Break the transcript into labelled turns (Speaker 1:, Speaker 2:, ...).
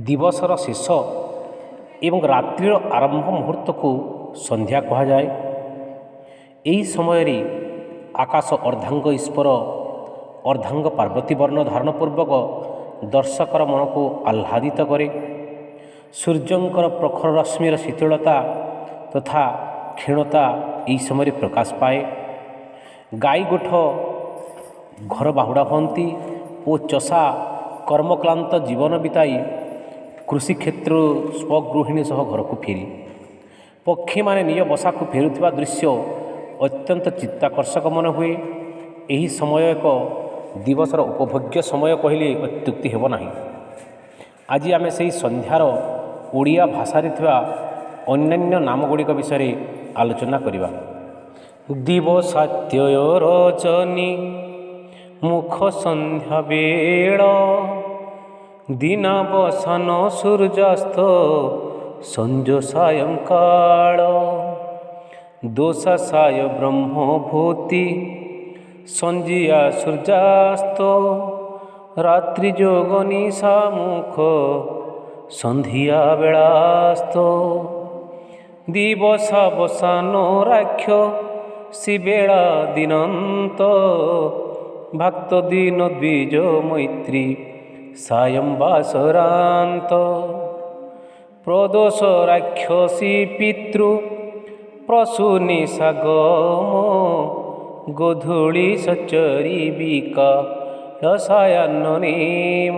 Speaker 1: ଦିବସର ଶେଷ ଏବଂ ରାତ୍ରିର ଆରମ୍ଭ ମୁହୂର୍ତ୍ତକୁ ସନ୍ଧ୍ୟା କୁହାଯାଏ। ଏହି ସମୟରେ ଆକାଶ ଅର୍ଦ୍ଧାଙ୍ଗ ଈଶ୍ୱର ଅର୍ଦ୍ଧାଙ୍ଗ ପାର୍ବତୀ ବର୍ଣ୍ଣ ଧାରଣ ପୂର୍ବକ ଦର୍ଶକର ମନକୁ ଆହ୍ଲାଦିତ କରେ। ସୂର୍ଯ୍ୟଙ୍କର ପ୍ରଖର ରଶ୍ମିର ଶୀତଳତା ତଥା କ୍ଷୀଣତା ଏହି ସମୟରେ ପ୍ରକାଶ ପାଏ। ଗାଈ ଗୋଠ ଘର ବାହୁଡ଼ା ହୁଅନ୍ତି ଓ ଚଷା କର୍ମକ୍ଲାନ୍ତ ଜୀବନ ବିତାଇ କୃଷିକ୍ଷେତ୍ରରୁ ସ୍ୱଗୃହିଣୀ ସହ ଘରକୁ ଫେରି ପକ୍ଷୀମାନେ ନିଜ ବସାକୁ ଫେରୁଥିବା ଦୃଶ୍ୟ ଅତ୍ୟନ୍ତ ଚିତ୍ତାକର୍ଷକ ମନେ ହୁଏ। ଏହି ସମୟ ଏକ ଦିବସର ଉପଭୋଗ୍ୟ ସମୟ କହିଲେ ଅତ୍ୟୁକ୍ତି ହେବ ନାହିଁ। ଆଜି ଆମେ ସେହି ସନ୍ଧ୍ୟାର ଓଡ଼ିଆ ଭାଷାରେ ଥିବା ଅନ୍ୟାନ୍ୟ ନାମ ଗୁଡ଼ିକ ବିଷୟରେ ଆଲୋଚନା କରିବା। ଦିବସାତ୍ୟୟ ରଜନୀ ମୁଖ ସନ୍ଧ୍ୟା ବେଳ ଦିନାବସାନ ସୂର୍ଯ୍ୟାସ୍ତ ସଞ୍ଜ ସାୟଂକାଳ ଦୋଷାସାୟ ବ୍ରହ୍ମଭୂତି ସଞ୍ଜିଆ ସୂର୍ଯ୍ୟାସ୍ତ ରାତ୍ରି ଯୋଗ ନିଶାମୁଖ ସନ୍ଧ୍ୟା ବେଳାସ୍ତ ଦିବସାବସାନ ରାକ୍ଷ ଶିବେଳା ଦିନନ୍ତ ଭକ୍ତ ଦିନ ଦ୍ୱିଜ ମୈତ୍ରୀ ସାୟଂ ବାସରାନ୍ତ ପ୍ରଦୋଷ ରାକ୍ଷସୀ ପିତୃ ପ୍ରସୂନି ସାଗମ ଗୋଧୂଳି ସଚରିବିକା ସାୟାନ୍ନ ନେମ।